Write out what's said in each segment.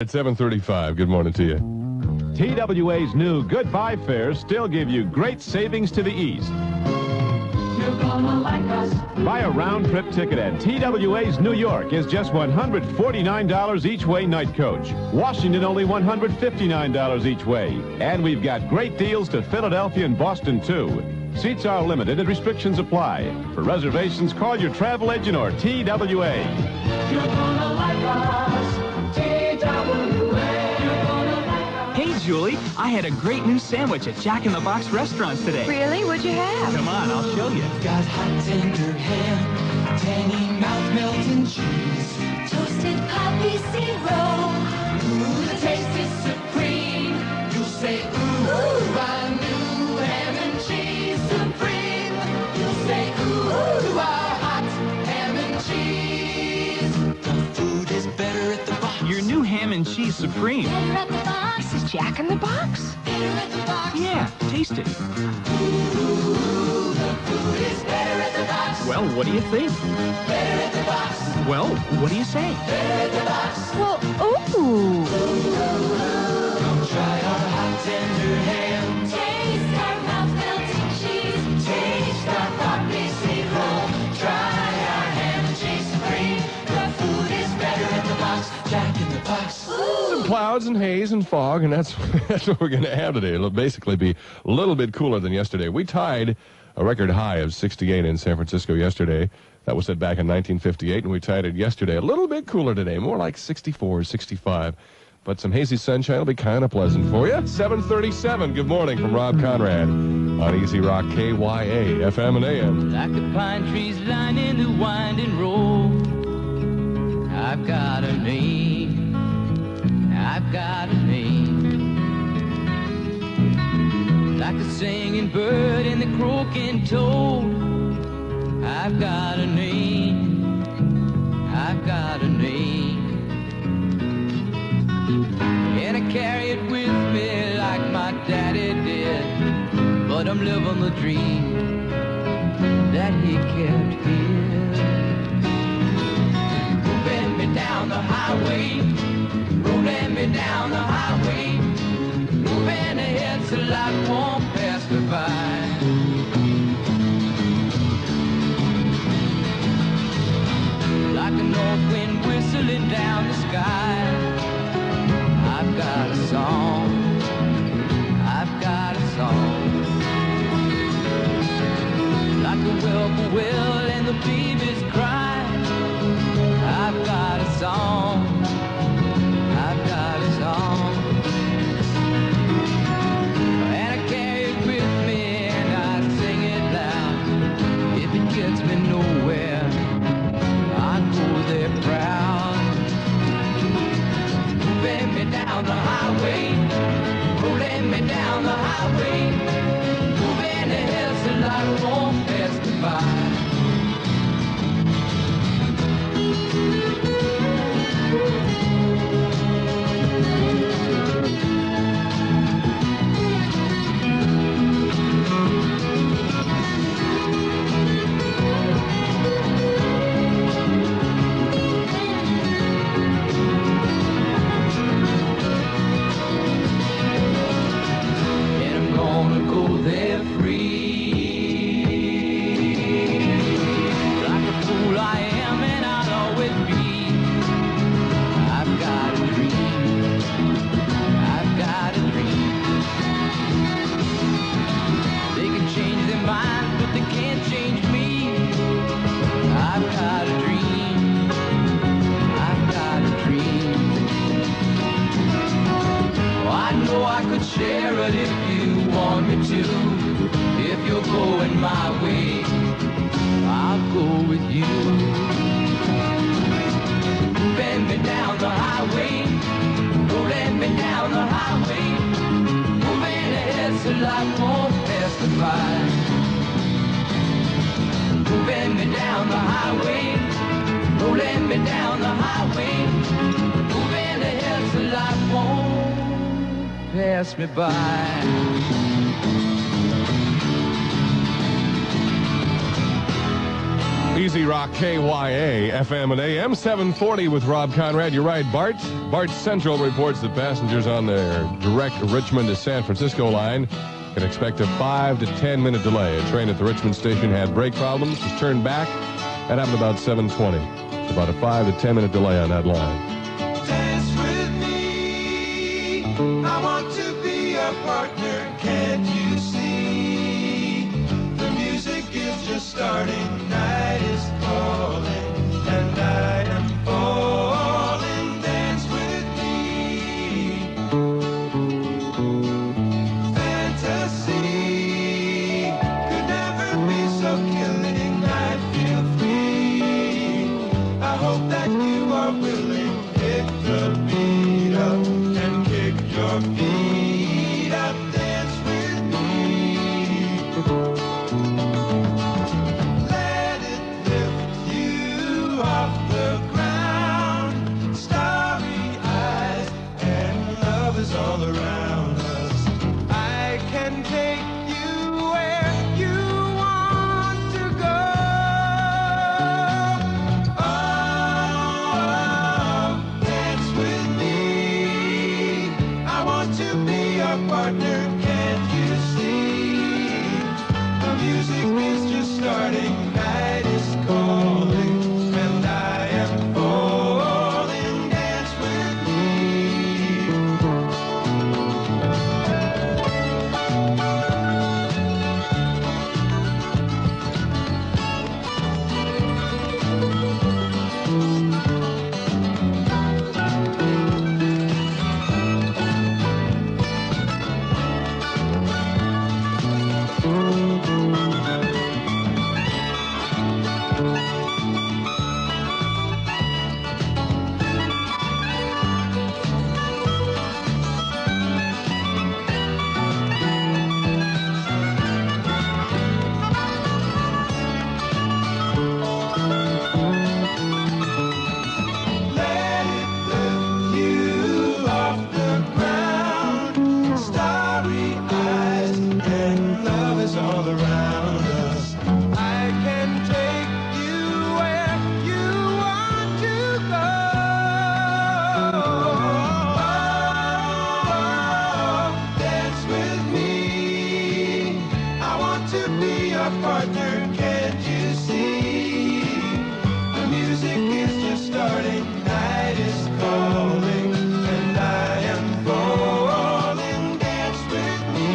At 7:35, good morning to you. TWA's new Goodbye fares still give you great savings to the east. You're gonna like us. Buy a round-trip ticket at TWA's New York is just $149 each way night coach. Washington only $159 each way. And we've got great deals to Philadelphia and Boston, too. Seats are limited and restrictions apply. For reservations, call your travel agent or TWA. You're gonna like us. Hey, Julie, I had a great new sandwich at Jack in the Box restaurants today. Really? What'd you have? Come on, I'll show you. Got hot tender ham, tangy mouth melting cheese, toasted poppy syrup. Ooh, the taste is supreme. You'll say, ooh, our new ham and cheese supreme. You'll say, ooh, our hot ham and cheese. The food is better at the box. Your new ham and cheese supreme. Better at the box. This is Jack in the Box? Better at the box. Yeah, taste it. Ooh, the food is better at the box. Well, what do you think? Better at the box. Well, what do you say? Better at the box. Well, ooh. Come try our hot tender ham. Taste our mouth-melting cheese. Taste our poppy syrup. Try our ham and cheese supreme. The food is better at the box. Jack in the Box. Some clouds and haze and fog, and that's what we're going to have today. It'll basically be a little bit cooler than yesterday. We tied a record high of 68 in San Francisco yesterday. That was set back in 1958, and we tied it yesterday. A little bit cooler today, more like 64, 65. But some hazy sunshine will be kind of pleasant for you. 7:37, good morning from Rob Conrad on Easy Rock KYA, FM and AM. Like the pine trees lining the winding road, I've got a name, I've got a name. Like the singing bird and the croaking toad, I've got a name, I've got a name. And I carry it with me like my daddy did, but I'm living the dream that he kept here. Moving me down the highway, rolling me down the highway, moving ahead so life won't pass me by. Like a north wind whistling down the sky, I've got a song, I've got a song. Like the whippoorwill and the babies cry, I've got a song, I've got a song. And I carry it with me and I sing it loud. If it gets me nowhere, I go there proud. Moving me down the highway, rolling me down the highway, moving ahead so life won't pass me by. Share it if you want me to. If you're going my way, I'll go with you. Bend me down the highway, rolling me down the highway, moving ahead so life won't pass me by. Bend me down the highway, rolling me down the highway, moving ahead so life won't pass me by. Easy Rock KYA, FM and AM, 740 with Rob Conrad. You're right, Bart. Bart Central reports that passengers on their direct Richmond to San Francisco line can expect a 5 to 10 minute delay. A train at the Richmond station had brake problems, was turned back. That happened about 7:20. It's about a 5 to 10 minute delay on that line. Dance with me. I want to be a partner. Can't you see? The music is just starting. Night is calling, and I am falling. Dance with me. Fantasy could never be so killing. I feel free. I hope that you are willing. Pick the beat up and kick your feet up. Dance with me. Let it lift you off the ground. Starry eyes and love is all around us. I can take you where you want to go. Oh, dance with me. I want to be your partner. Can't you see? The music is just starting. Night is calling, and I am falling. Dance with me. Let it lift you off the ground. Starry eyes and love is all around us. I can take you where you want to go. Oh, dance with me. I want to be your partner. Can't you see? The music is just starting. Night is calling, and I am falling. Dance with me.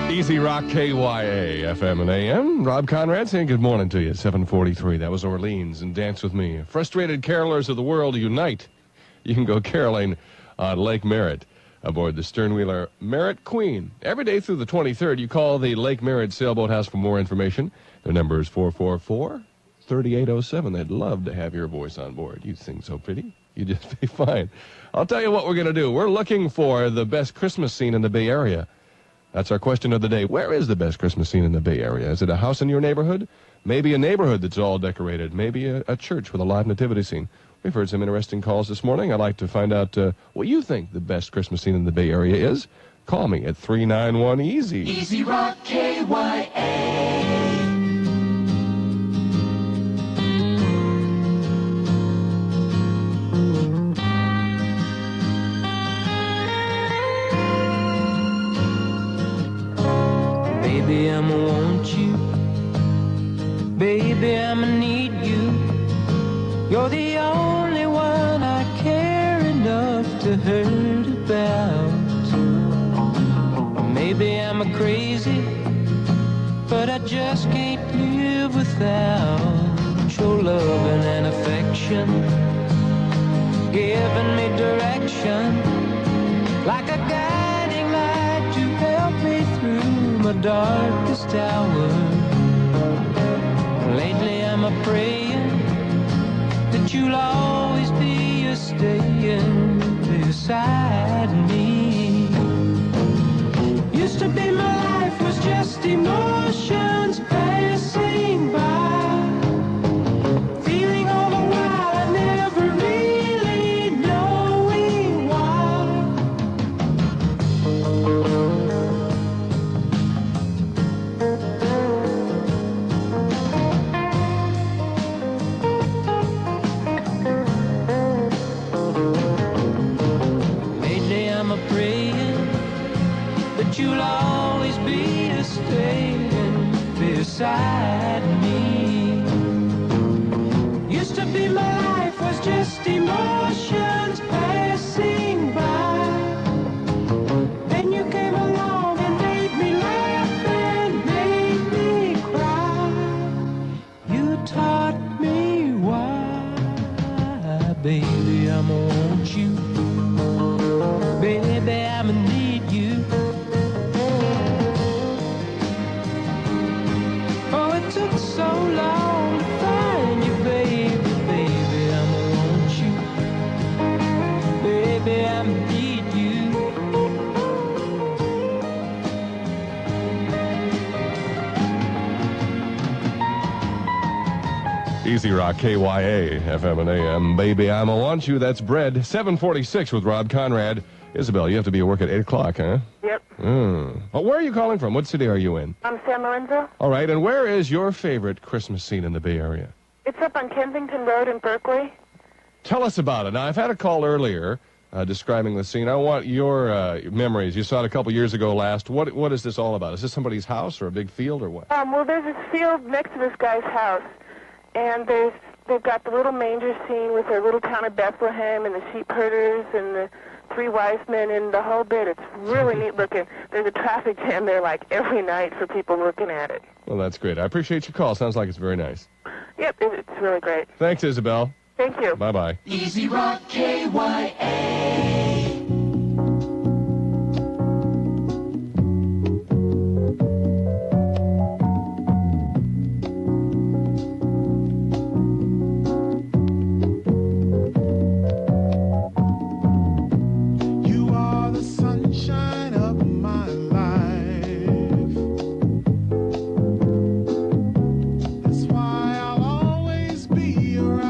Easy Rock KYA, FM and AM. Rob Conrad saying good morning to you. 7:43. That was Orleans and Dance With Me. Frustrated carolers of the world unite. You can go caroling on Lake Merritt aboard the sternwheeler Merritt Queen. Every day through the 23rd, you call the Lake Merritt Sailboat House for more information. Their number is 444-3807. They'd love to have your voice on board. You sing so pretty. You'd just be fine. I'll tell you what we're going to do. We're looking for the best Christmas scene in the Bay Area. That's our question of the day. Where is the best Christmas scene in the Bay Area? Is it a house in your neighborhood? Maybe a neighborhood that's all decorated. Maybe a church with a live nativity scene. We've heard some interesting calls this morning. I'd like to find out what you think the best Christmas scene in the Bay Area is. Call me at 391-EASY. Easy Rock KYA. Baby, I'ma want you. Baby, I'ma need you. You're the only one I care enough to hurt about. Maybe I'm a crazy, but I just can't live without your loving and affection, giving me direction, like a guiding light to help me through my darkest hour. Lately I'm a-praying that you'll always be a staying beside me. just emotions passing by. Feeling all the while I never really knowing why. Lately I'm a praying that you'll always be a staying beside me. Used to be my life was just emotions passing by. Then you came along and made me laugh and made me cry. You taught me why, baby, I'ma want you. Baby, I'ma need you. Oh, it took so long to find you, baby, baby, I'ma want you. Baby, I'ma need you. Easy Rock, KYA, FM and AM. Baby, I'ma want you. That's Bread. 746 with Rob Conrad. Isabel, you have to be at work at 8 o'clock, huh? Yep. Well, where are you calling from? What city are you in? I'm San Lorenzo. All right, and where is your favorite Christmas scene in the Bay Area? It's up on Kensington Road in Berkeley. Tell us about it. Now, I've had a call earlier describing the scene. I want your memories. You saw it a couple years ago last. What is this all about? Is this somebody's house or a big field or what? Well, there's this field next to this guy's house, and they've got the little manger scene with their little town of Bethlehem and the sheep herders and the three wise men and the whole bit. It's really neat looking. There's a traffic jam there like every night for people looking at it. Well, that's great. I appreciate your call. Sounds like it's very nice. Yep, it's really great. Thanks, Isabel. Thank you. Bye-bye. Easy Rock KYA. You are the sunshine of my life. That's why I'll always be around.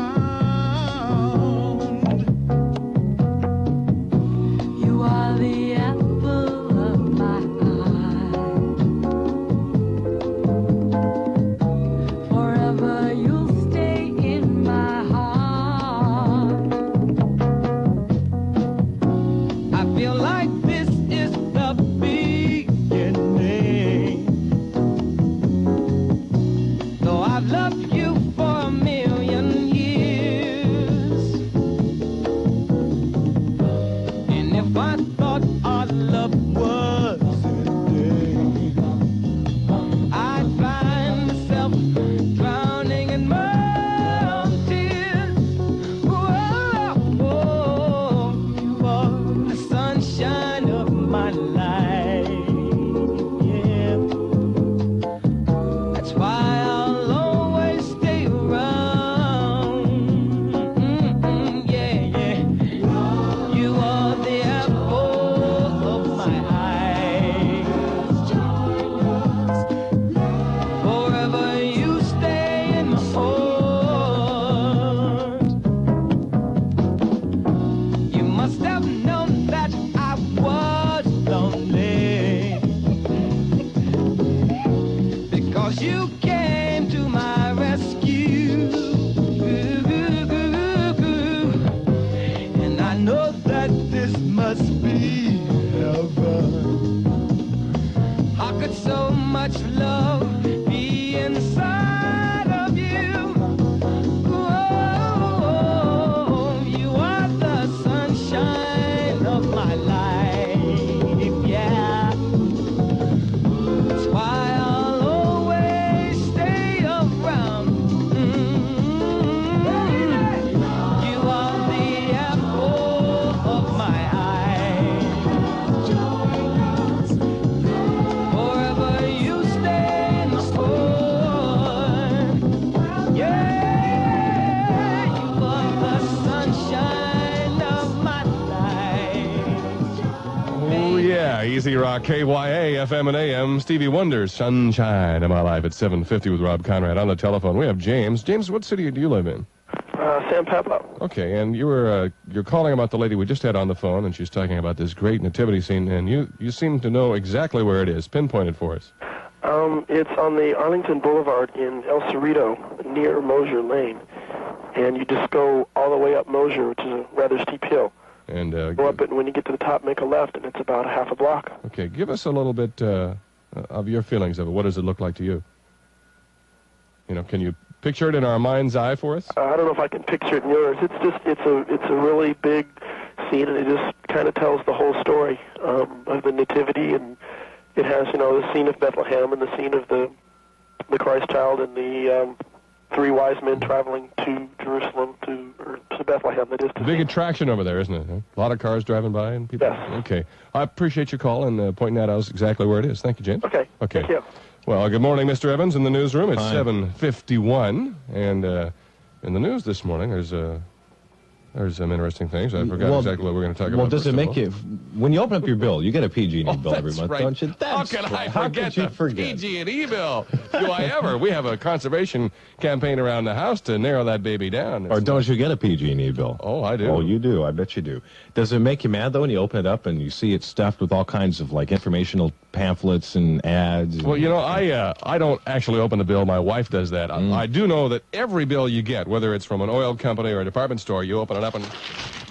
Easy Rock, KYA, FM and AM. Stevie Wonder's Sunshine in My Life at 7:50 with Rob Conrad. On the telephone, we have James. James, what city do you live in? San Pablo. Okay, and you're calling about the lady we just had on the phone, and she's talking about this great nativity scene, and you seem to know exactly where it is. Pinpoint it for us. It's on the Arlington Boulevard in El Cerrito, near Mosier Lane. And you just go all the way up Mosier, which is a rather steep hill. And go up it, and when you get to the top, make a left, and it's about half a block. Okay, give us a little bit of your feelings of it. What does it look like to you? You know, can you picture it in our mind's eye for us? I don't know if I can picture it in yours. It's a really big scene, and it just kind of tells the whole story of the nativity, and it has, the scene of Bethlehem and the scene of the Christ child and the three wise men traveling to Jerusalem, to Bethlehem. That is to big attraction over there, isn't it? Huh? A lot of cars driving by and people. Yes. Okay. I appreciate your call and pointing that out exactly where it is. Thank you, James. Okay. Thank you. Well, good morning, Mr. Evans, in the newsroom. It's 7:51, and in the news this morning, there's some interesting things. I forgot exactly what we're going to talk about. Well, does it make you, when you open up your bill, you get a PG&E bill every month, right. don't you? How could I forget the PG&E bill? Do I ever? We have a conservation campaign around the house to narrow that baby down. Or don't you get a PG&E bill? Oh, I do. Oh, you do. I bet you do. Does it make you mad, though, when you open it up and you see it stuffed with all kinds of, informational pamphlets and ads? Well, I don't actually open the bill. My wife does that. I do know that every bill you get, whether it's from an oil company or a department store, you open it up and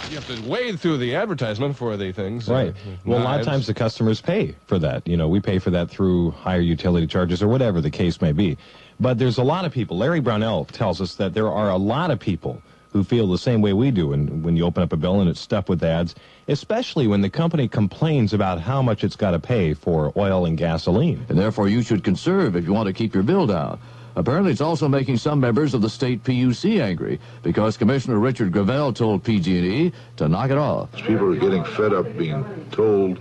you have to wade through the advertisement for the things. Right. Well, a lot of times the customers pay for that. We pay for that through higher utility charges or whatever the case may be. But there's a lot of people. Larry Brownell tells us that there are a lot of people who feel the same way we do when you open up a bill and it's stuffed with ads, especially when the company complains about how much it's got to pay for oil and gasoline. And therefore you should conserve if you want to keep your bill down. Apparently, it's also making some members of the state PUC angry because Commissioner Richard Gravel told PG&E to knock it off. People are getting fed up being told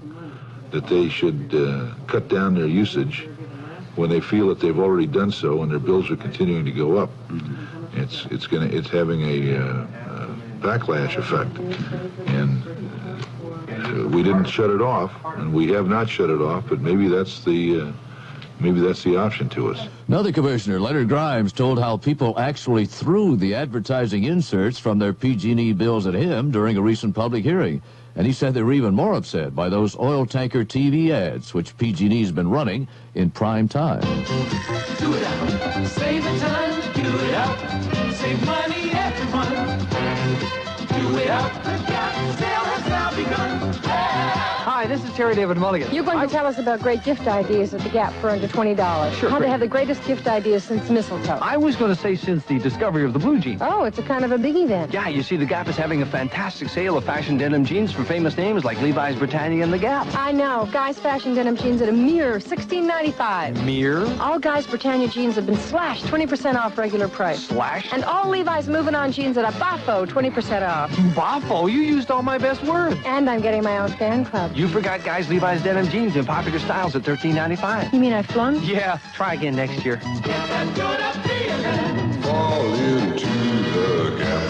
that they should cut down their usage when they feel that they've already done so and their bills are continuing to go up. It's having a backlash effect, and we didn't shut it off, and we have not shut it off. But maybe that's the option to us. Another commissioner, Leonard Grimes, told how people actually threw the advertising inserts from their PG&E bills at him during a recent public hearing. And he said they were even more upset by those oil tanker TV ads, which PG&E's been running in prime time. Do it out. Save the time. Do it out. Save money, everyone. Do it out. The gas sale has now begun. Hi, this is Terry David Mulligan. You're going to tell us about great gift ideas at the Gap for under $20. Sure. How they have the greatest gift ideas since mistletoe. I was going to say since the discovery of the blue jean. Oh, it's a kind of a biggie then. Yeah, you see, the Gap is having a fantastic sale of fashion denim jeans for famous names like Levi's, Britannia, and the Gap. I know. Guys' fashion denim jeans at a mere $16.95. Mere? All Guys' Britannia jeans have been slashed 20% off regular price. Slashed? And all Levi's moving on jeans at a Bafo 20% off. Bafo? You used all my best words. And I'm getting my own fan club. You forgot Guys' Levi's denim jeans in popular styles at $13.95. You mean I flung? Yeah, try again next year. Fall into the Gap.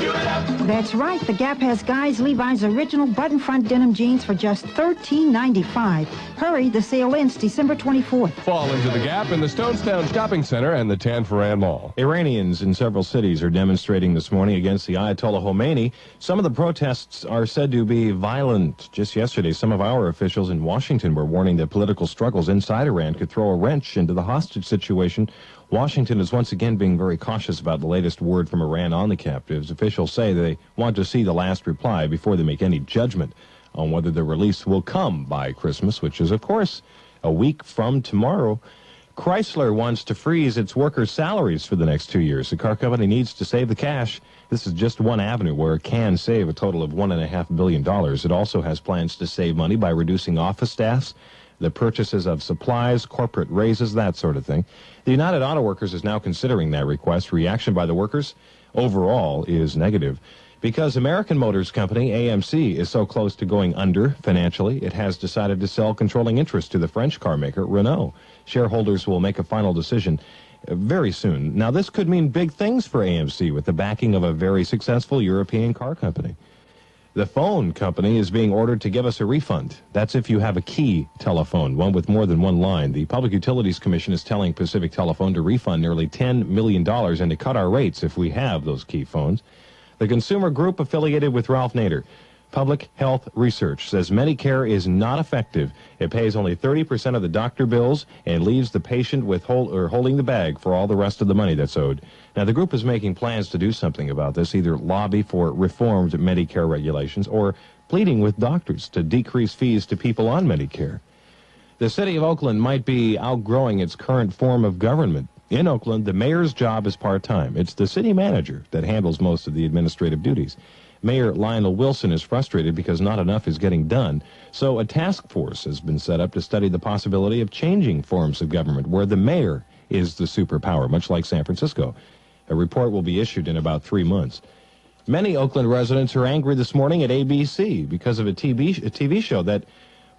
That's right. The Gap has Guys Levi's original button front denim jeans for just $13.95. Hurry, the sale ends December 24th. Fall into the Gap in the Stonestown Shopping Center and the Tanforan Mall. Iranians in several cities are demonstrating this morning against the Ayatollah Khomeini. Some of the protests are said to be violent. Just yesterday, some of our officials in Washington were warning that political struggles inside Iran could throw a wrench into the hostage situation. Washington is once again being very cautious about the latest word from Iran on the captives. Officials say they want to see the last reply before they make any judgment on whether the release will come by Christmas, which is, of course, a week from tomorrow. Chrysler wants to freeze its workers' salaries for the next 2 years. The car company needs to save the cash. This is just one avenue where it can save a total of $1.5 billion. It also has plans to save money by reducing office staffs, the purchases of supplies, corporate raises, that sort of thing. The United Auto Workers is now considering that request. Reaction by the workers overall is negative. Because American Motors Company, AMC, is so close to going under financially, it has decided to sell controlling interest to the French car maker Renault. Shareholders will make a final decision very soon. Now, this could mean big things for AMC with the backing of a very successful European car company. The phone company is being ordered to give us a refund. That's if you have a key telephone, one with more than one line. The Public Utilities Commission is telling Pacific Telephone to refund nearly $10 million and to cut our rates if we have those key phones. The consumer group affiliated with Ralph Nader, Public Health Research, says Medicare is not effective. It pays only 30% of the doctor bills and leaves the patient with holding the bag for all the rest of the money that's owed. Now, the group is making plans to do something about this, either lobby for reformed Medicare regulations or pleading with doctors to decrease fees to people on Medicare. The city of Oakland might be outgrowing its current form of government. In Oakland, the mayor's job is part-time. It's the city manager that handles most of the administrative duties. Mayor Lionel Wilson is frustrated because not enough is getting done, so a task force has been set up to study the possibility of changing forms of government where the mayor is the superpower, much like San Francisco. A report will be issued in about 3 months. Many Oakland residents are angry this morning at ABC because of a TV show that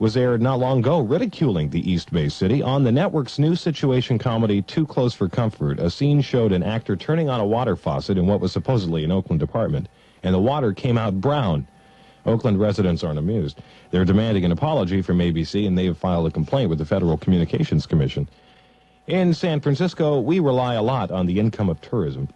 was aired not long ago ridiculing the East Bay City. On the network's new situation comedy, Too Close for Comfort, a scene showed an actor turning on a water faucet in what was supposedly an Oakland apartment, and the water came out brown. Oakland residents aren't amused. They're demanding an apology from ABC, and they have filed a complaint with the Federal Communications Commission. In San Francisco, we rely a lot on the income of tourism,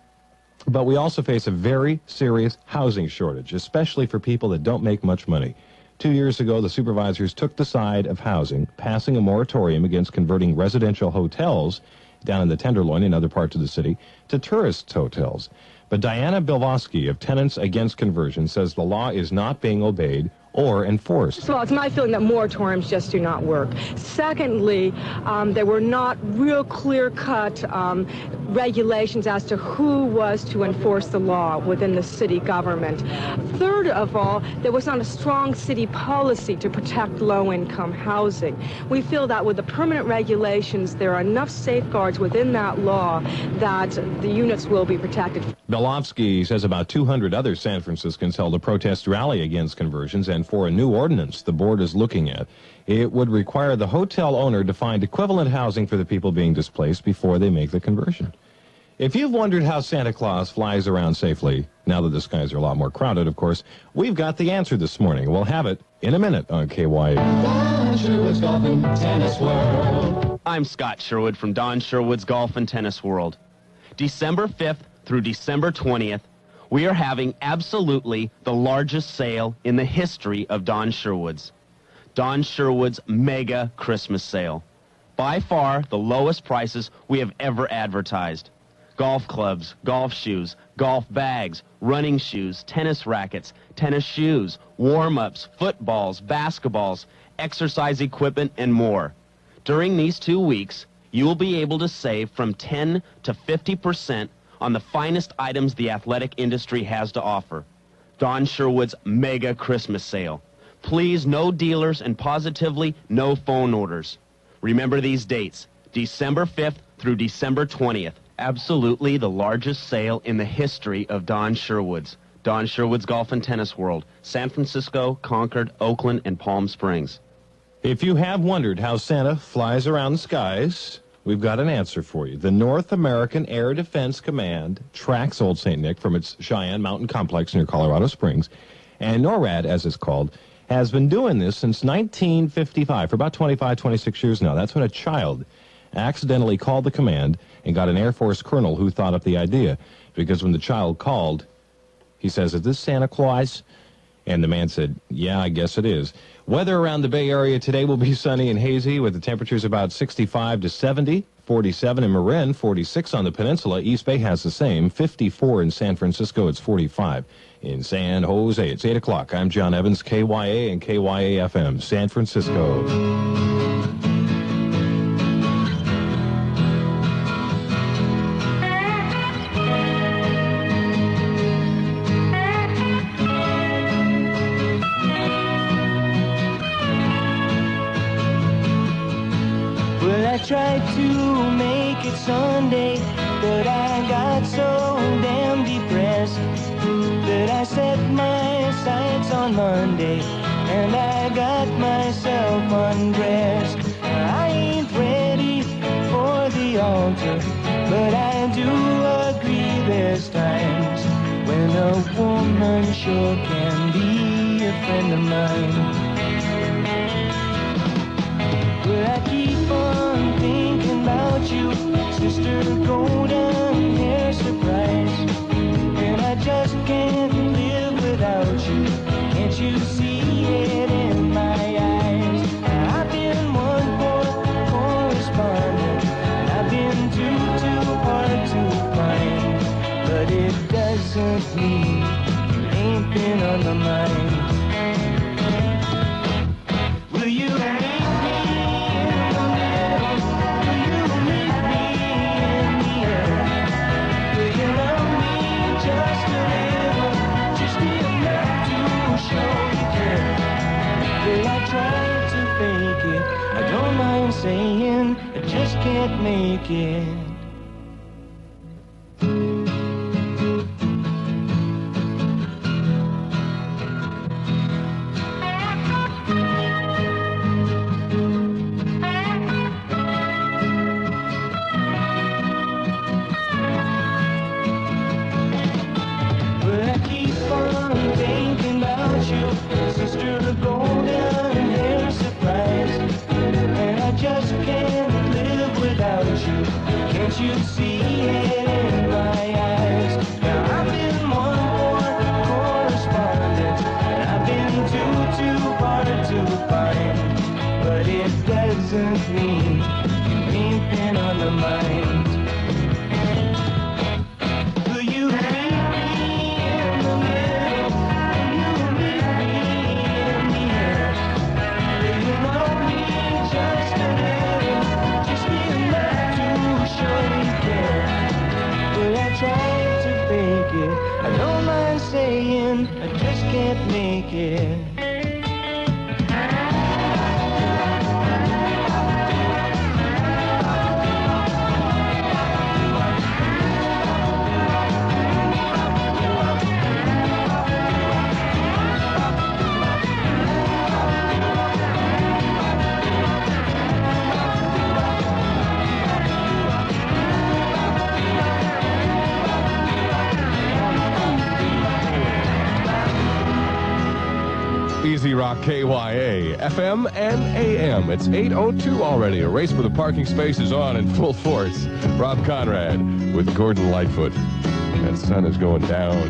but we also face a very serious housing shortage, especially for people that don't make much money. 2 years ago, the supervisors took the side of housing, passing a moratorium against converting residential hotels down in the Tenderloin and other parts of the city to tourist hotels. But Diana Bilvoski of Tenants Against Conversion says the law is not being obeyed or enforced. First of all, it's my feeling that moratoriums just do not work. Secondly, there were not real clear-cut regulations as to who was to enforce the law within the city government. Third of all, there was not a strong city policy to protect low-income housing. We feel that with the permanent regulations, there are enough safeguards within that law that the units will be protected. Bilofsky says about 200 other San Franciscans held a protest rally against conversions and for a new ordinance the board is looking at. It would require the hotel owner to find equivalent housing for the people being displaced before they make the conversion. If you've wondered how Santa Claus flies around safely, now that the skies are a lot more crowded, of course, we've got the answer this morning. We'll have it in a minute on KYA. Don Sherwood's Golf and Tennis World. I'm Scott Sherwood from Don Sherwood's Golf and Tennis World. December 5th through December 20th, we are having absolutely the largest sale in the history of Don Sherwood's. Don Sherwood's Mega Christmas Sale. By far the lowest prices we have ever advertised. Golf clubs, golf shoes, golf bags, running shoes, tennis rackets, tennis shoes, warm-ups, footballs, basketballs, exercise equipment, and more. During these 2 weeks, you will be able to save from 10 to 50% on the finest items the athletic industry has to offer. Don Sherwood's Mega Christmas Sale. Please, no dealers and positively no phone orders. Remember these dates, December 5th through December 20th. Absolutely the largest sale in the history of Don Sherwood's. Don Sherwood's Golf and Tennis World, San Francisco, Concord, Oakland, and Palm Springs. If you have wondered how Santa flies around the skies, we've got an answer for you. The North American Air Defense Command tracks Old St. Nick from its Cheyenne Mountain Complex near Colorado Springs, and NORAD, as it's called, has been doing this since 1955, for about 25, 26 years now. That's when a child accidentally called the command and got an Air Force colonel who thought up the idea, because when the child called, he says, "Is this Santa Claus?" And the man said, "Yeah, I guess it is." Weather around the Bay Area today will be sunny and hazy with the temperatures about 65 to 70, 47 in Marin, 46 on the peninsula. East Bay has the same, 54 in San Francisco, it's 45. In San Jose, it's 8 o'clock. I'm John Evans, KYA and KYA-FM, San Francisco. I tried to make it Sunday, but I got so damn depressed that I set my sights on Monday and I got myself undressed. I ain't ready for the altar, but I do agree there's times when a woman sure can be a friend of mine. Well, I keep on thinking about you, sister, golden hair surprise. And I just can't live without you. Can't you see it in my eyes? I've been one poor correspondent, and I've been too hard to find. But it doesn't mean you ain't been on my mind. Will you meet me in the middle? Will you meet me in the air? Will you love me just a little, just enough to show you care? Will I try to fake it? I don't mind saying I just can't make it. But I keep on thinking about you, sister, the golden hair surprise. And I just can't live without you. Can't you see it in my eyes? Now I've been one more correspondent, and I've been too hard to find. But it doesn't mean you ain't been on my mind. Will you meet me in the middle? Will you meet me in the air? Will you love me just a little, just enough to show you care? Will I try to fake it? I don't mind saying I just can't make it. Easy Rock KYA, FM and AM. It's 8:02 already. A race for the parking space is on in full force. Rob Conrad with Gordon Lightfoot. That sun is going down.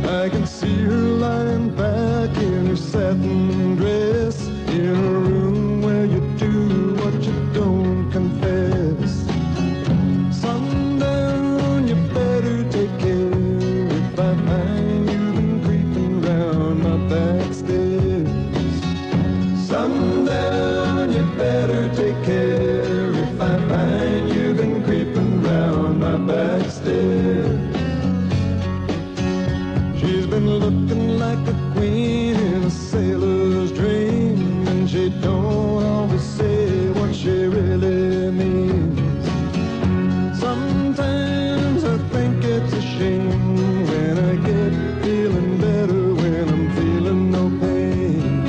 I can see her lying back in her satin dress, in a room where you do what you don't confess. Sundown, you better take care if I find you've been creeping round my back stairs. Sundown, you better take care if I find you've been creeping round my back stairs. She's been looking like a queen in a sailor's dream, and she don't always say what she really means. Sometimes I think it's a shame when I get feeling better when I'm feeling no pain.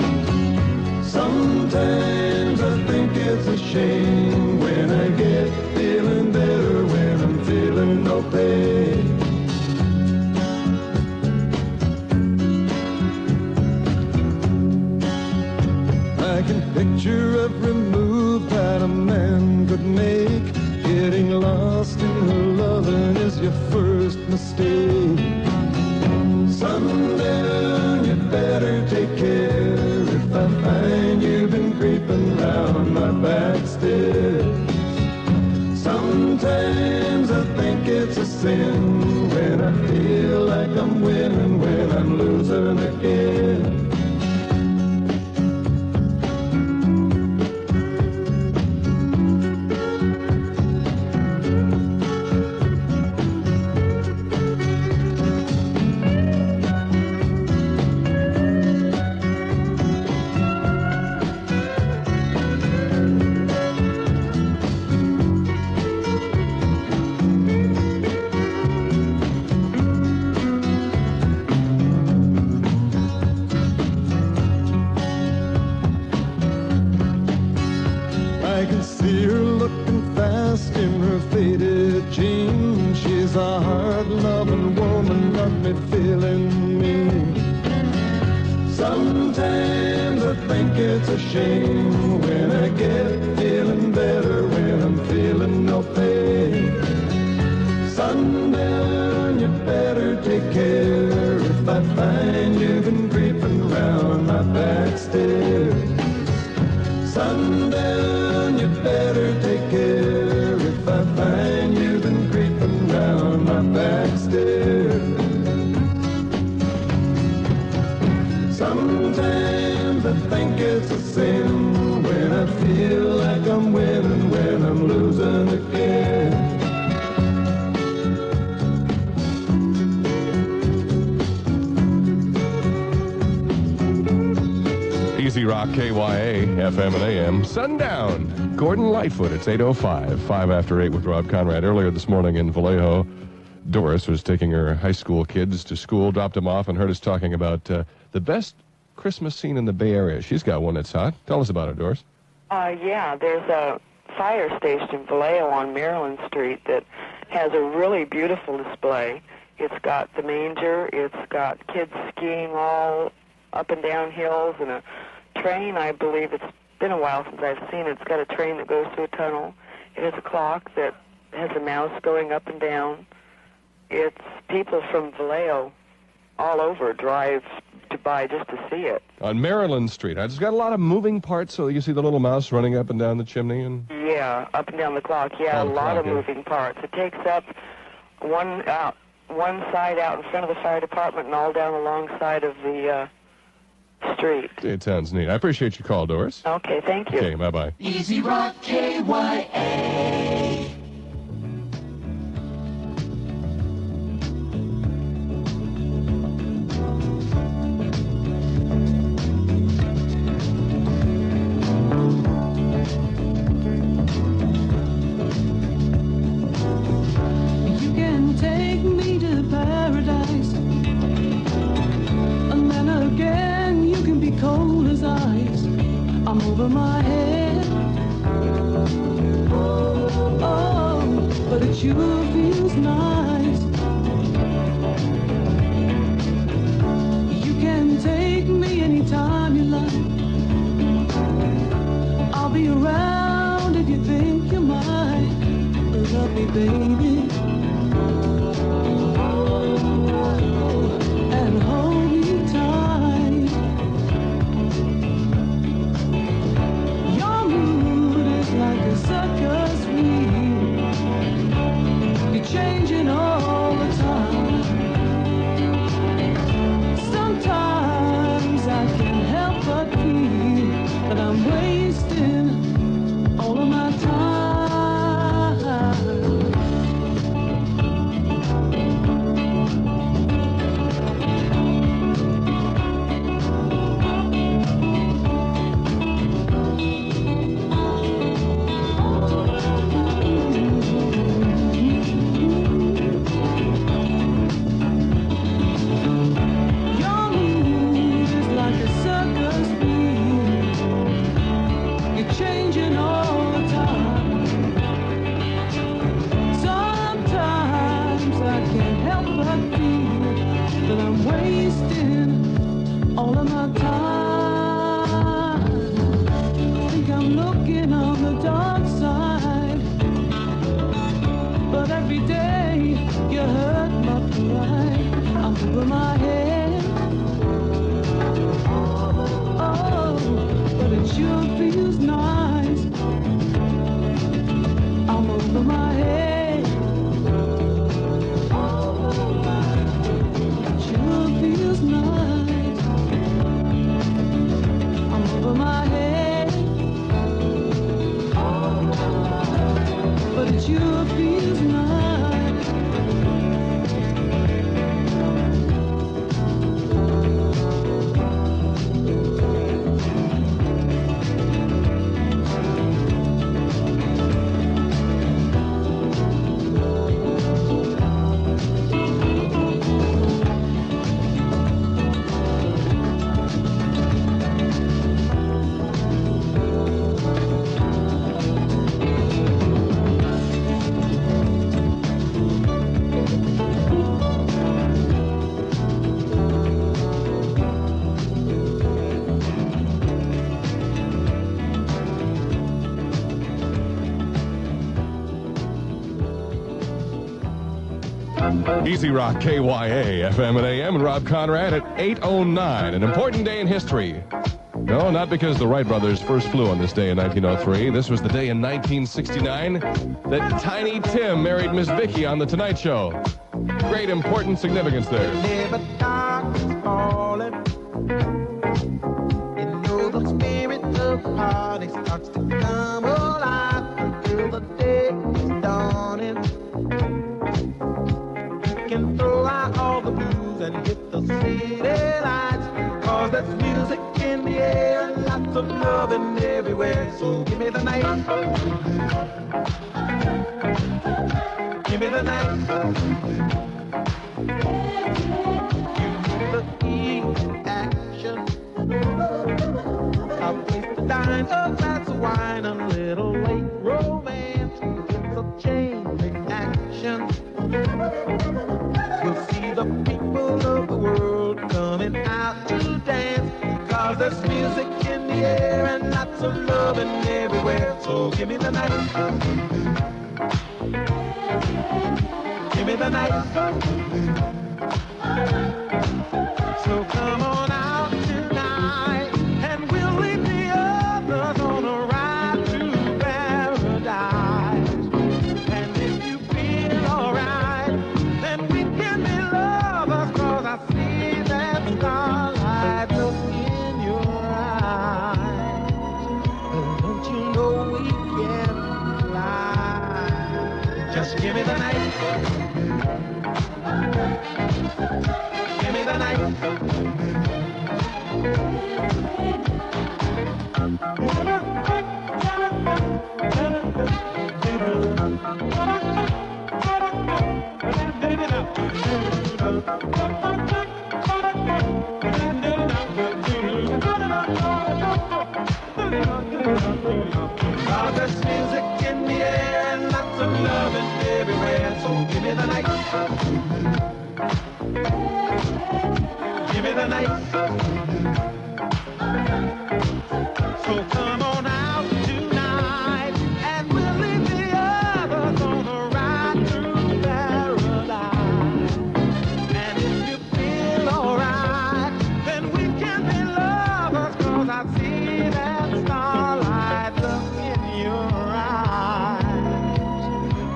Sometimes I think it's a shame when I get feeling better when I'm feeling no pain. I can picture every move that a man could make. Getting lost in her loving is your first mistake. Sundown, you better take care if I find you've been creeping round my back stairs. Sometimes I think it's a sin when I feel like I'm winning when I'm losing again. think it's a shame when I get feeling better, when I'm feeling no pain. Sundown, you better take care if I find you've been creeping round my back stairs. Sundown, you better take care if I find you've been creeping round my back stairs. Sometimes I think it's a sin when I feel like I'm winning, when I'm losing again. Easy Rock, KYA, FM and AM. Sundown. Gordon Lightfoot. It's 8:05, 5 after 8 with Rob Conrad. Earlier this morning in Vallejo, Doris was taking her high school kids to school, dropped them off, and heard us talking about the best Christmas scene in the Bay Area. She's got one that's hot. Tell us about it, Doris. Yeah, there's a fire station in Vallejo on Maryland Street that has a really beautiful display. It's got the manger, it's got kids skiing all up and down hills, and a train, I believe. It's been a while since I've seen it. It's got a train that goes through a tunnel. It has a clock that has a mouse going up and down. It's people from Vallejo all over drive by just to see it. On Maryland Street. It's got a lot of moving parts, so you can see the little mouse running up and down the chimney. And Yeah, up and down the clock. Yeah, Oh, a lot clock, of yeah. moving parts. It takes up one side out in front of the fire department and all down the long side of the street. it sounds neat. I appreciate your call, Doris. Okay, thank you. Okay, bye-bye. Easy Rock KYA. You can take me to paradise, and then again you can be cold as ice. I'm over my head. Oh, but it sure feels nice. You can take me anytime you like. I'll be around if you think you might love me, baby. And hold me tight. Your mood is like a circus wheel. You're changing all the time. Sometimes I can't help but feel that I'm wasting all of my time. Your mood is like a circus wheel. You're changing all the time. Sometimes I can't help but feel that I'm wasting all of my time. Think I'm looking on the dark side, but every day you hurt my pride. I'm over my head. Oh, but it sure feels nice. I'm over my head. It sure feels nice. I'm over my head. But it sure feels nice. Easy Rock, KYA, FM and AM, and Rob Conrad at 8:09. An important day in history. No, not because the Wright brothers first flew on this day in 1903. This was the day in 1969 that Tiny Tim married Miss Vicky on The Tonight Show. Great important significance there. Never darkness falling. You know the spirit of the party starts to come alive until the day is dawning. You can throw out all the blues and hit the city lights, 'cause there's music in the air and lots of loving everywhere. So give me the night. Give me the night. The key action. A place to dine, a glass of wine, a little late romance. It's a chain reaction. You'll see the people of the world coming out to dance, 'cause there's music in the air and lots of loving everywhere. So give me the night. Give me the night. So come on out tonight, and we'll leave the others on a ride to paradise. And if you feel alright, then we can be lovers, 'cause I see that starlight look in your eyes. Don't you know we can fly? Just give me the night. Give me the night. Oh, there's music in the air and lots of loving everywhere. So give me the night. Give me the night. So come on out tonight, and we'll leave the others on a ride through paradise. And if you feel alright, then we can be lovers, 'cause I see that starlight look in your eyes.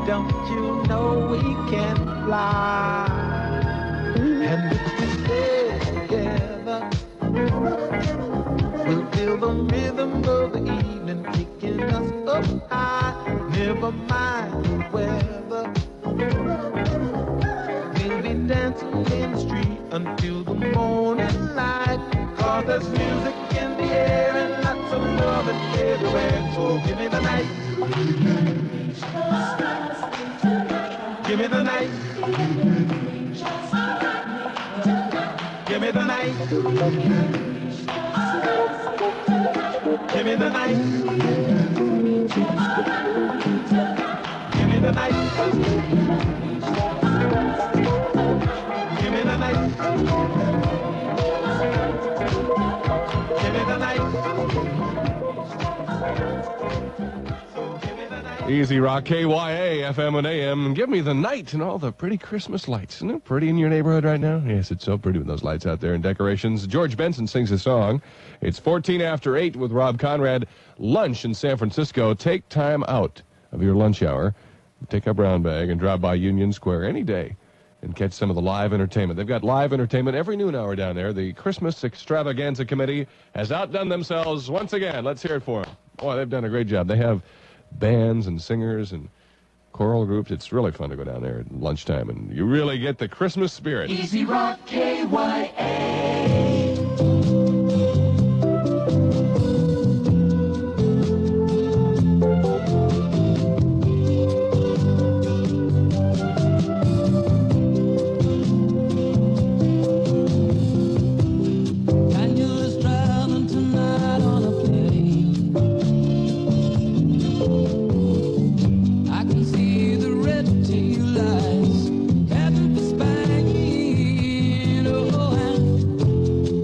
Don't you know we can fly? And if we stay together, we'll feel the rhythm of the evening picking us up high. Never mind the weather. We'll be dancing in the street until the morning light, 'cause there's music in the air and lots of loving everywhere. So give me the night. Give me the night. Give me the night. Give me the night. Give me the night. Give me the night. Give me the night. Easy Rock, KYA, FM and AM. Give me the night and all the pretty Christmas lights. Isn't it pretty in your neighborhood right now? Yes, it's so pretty with those lights out there and decorations. George Benson sings a song. It's 14 after 8 with Rob Conrad. Lunch in San Francisco. Take time out of your lunch hour. Take a brown bag and drop by Union Square any day and catch some of the live entertainment. They've got live entertainment every noon hour down there. The Christmas Extravaganza Committee has outdone themselves once again. Let's hear it for them. Boy, they've done a great job. They have bands and singers and choral groups. It's really fun to go down there at lunchtime, and you really get the Christmas spirit. Easy Rock, KYA. Daniel's traveling tonight on a plane. I can see the red tail lights heading for Spain. Oh, and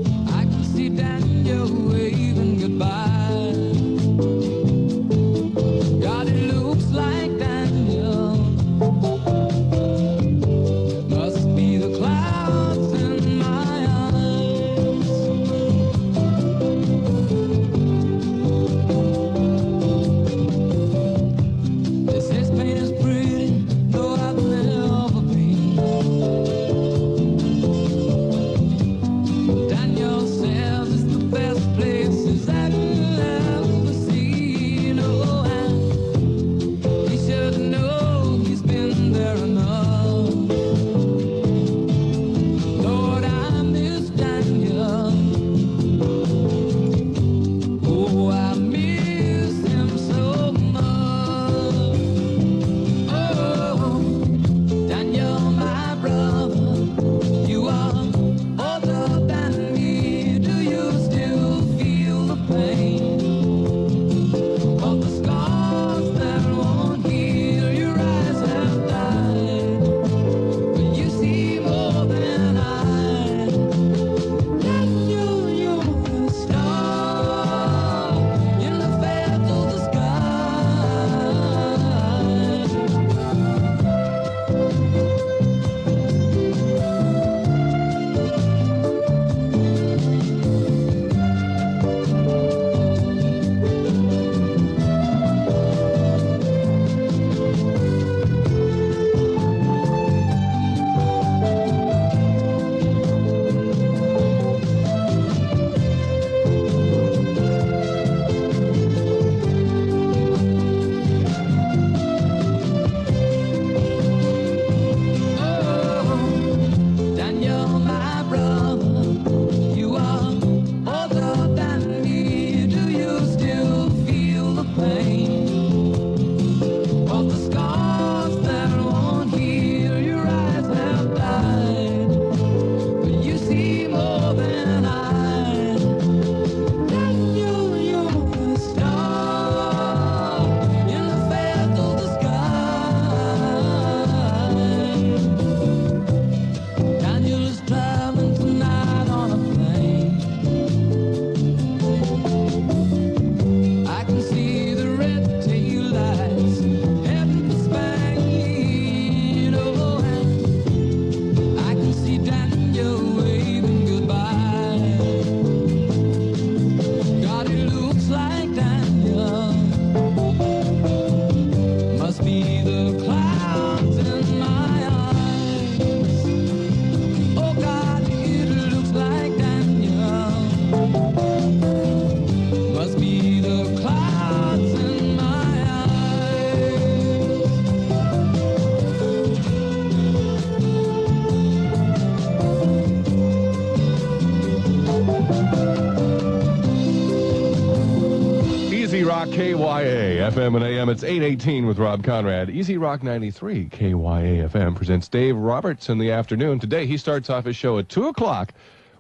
KYA, FM and AM. It's 8:18 with Rob Conrad. Easy Rock 93, KYA FM presents Dave Roberts in the afternoon. Today, he starts off his show at 2 o'clock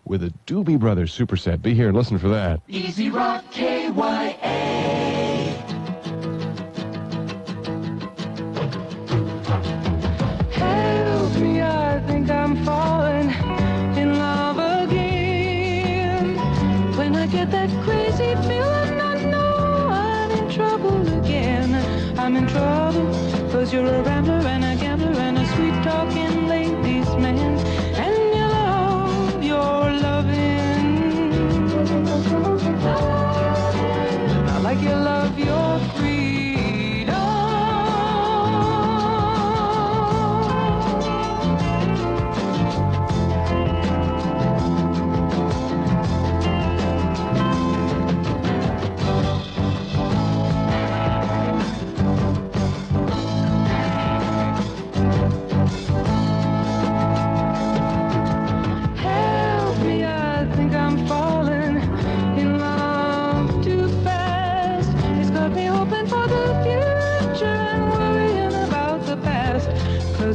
with a Doobie Brothers superset. Be here and listen for that. Easy Rock KYA. Help me, I think I'm falling in love again. When I get that crazy feeling, I know I'm in trouble again. I'm in trouble, 'cause you're a rambler and a gambler and a sweet-talking ladies' man. And you love your loving. Not like you love your freedom.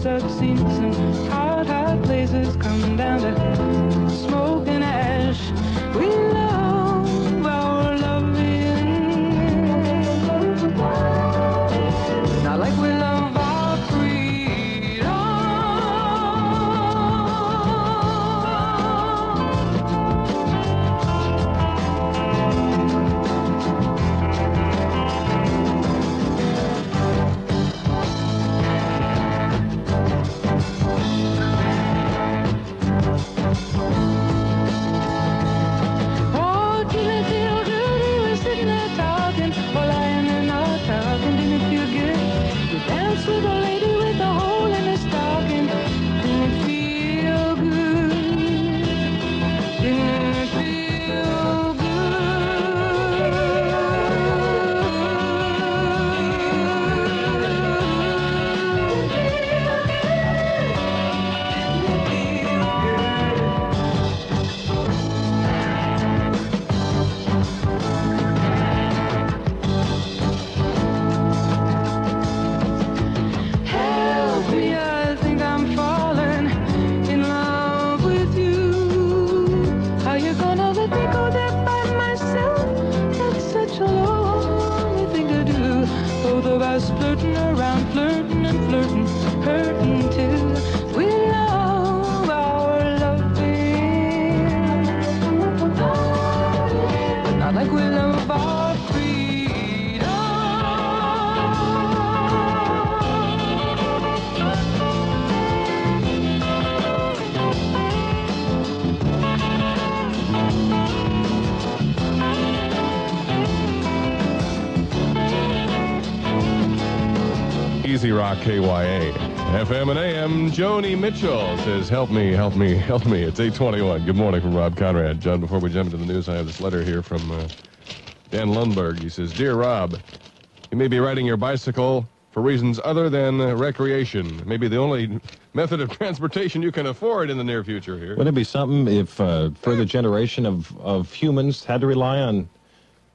I've seen some hard, hard places come down to smoke and ash. We love our loving, not like we love our freedom. With a lady with a hole in her stocking. Didn't it feel good? Didn't it feel flirting around, flirting and flirting, hurting too. We love our loving, but not like we love our freedom. Easy Rock KYA, FM and AM. Joni Mitchell says, help me, help me, help me. It's 8:21. Good morning from Rob Conrad. John, before we jump into the news, I have this letter here from Dan Lundberg. He says, Dear Rob, you may be riding your bicycle for reasons other than recreation. Maybe the only method of transportation you can afford in the near future here. Wouldn't it be something if further generation of humans had to rely on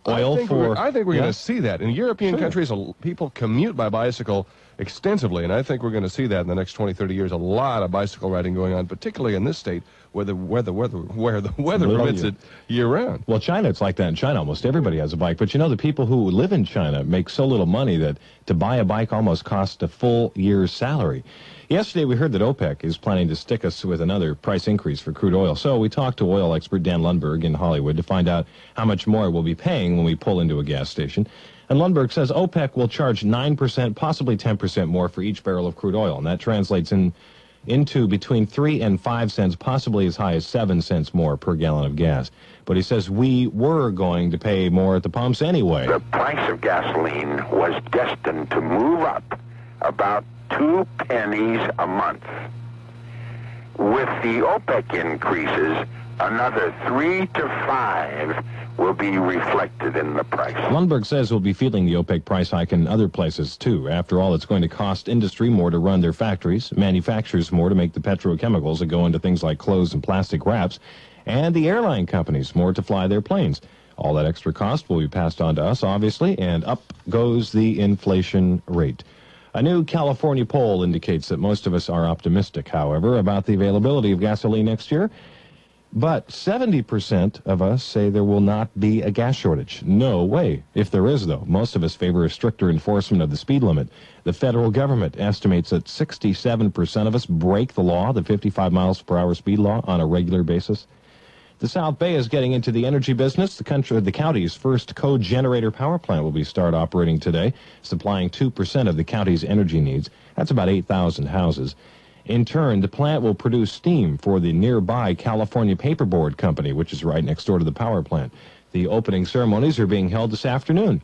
oil I think we're yeah? going to see that. In European countries, people commute by bicycle extensively, and I think we're going to see that in the next 20, 30 years. A lot of bicycle riding going on, particularly in this state where the weather permits it year-round. Well, China, it's like that in China. Almost everybody has a bike. But, you know, the people who live in China make so little money that to buy a bike almost costs a full year's salary. Yesterday, we heard that OPEC is planning to stick us with another price increase for crude oil. So we talked to oil expert Dan Lundberg in Hollywood to find out how much more we'll be paying when we pull into a gas station. And Lundberg says OPEC will charge 9%, possibly 10% more for each barrel of crude oil. And that translates into between 3 and 5 cents, possibly as high as 7 cents more per gallon of gas. But he says we were going to pay more at the pumps anyway. The price of gasoline was destined to move up about 2 pennies a month. With the OPEC increases, another 3 to 5 will be reflected in the price. Lundberg says we'll be feeling the OPEC price hike in other places, too. After all, it's going to cost industry more to run their factories, manufacturers more to make the petrochemicals that go into things like clothes and plastic wraps, and the airline companies more to fly their planes. All that extra cost will be passed on to us, obviously, and up goes the inflation rate. A new California poll indicates that most of us are optimistic, however, about the availability of gasoline next year. But 70% of us say there will not be a gas shortage. No way. If there is, though, most of us favor a stricter enforcement of the speed limit. The federal government estimates that 67% of us break the law, the 55 miles per hour speed law, on a regular basis. The South Bay is getting into the energy business. The county's first co-generator power plant will start operating today, supplying 2% of the county's energy needs. That's about 8,000 houses. In turn, the plant will produce steam for the nearby California Paperboard Company, which is right next door to the power plant. The opening ceremonies are being held this afternoon.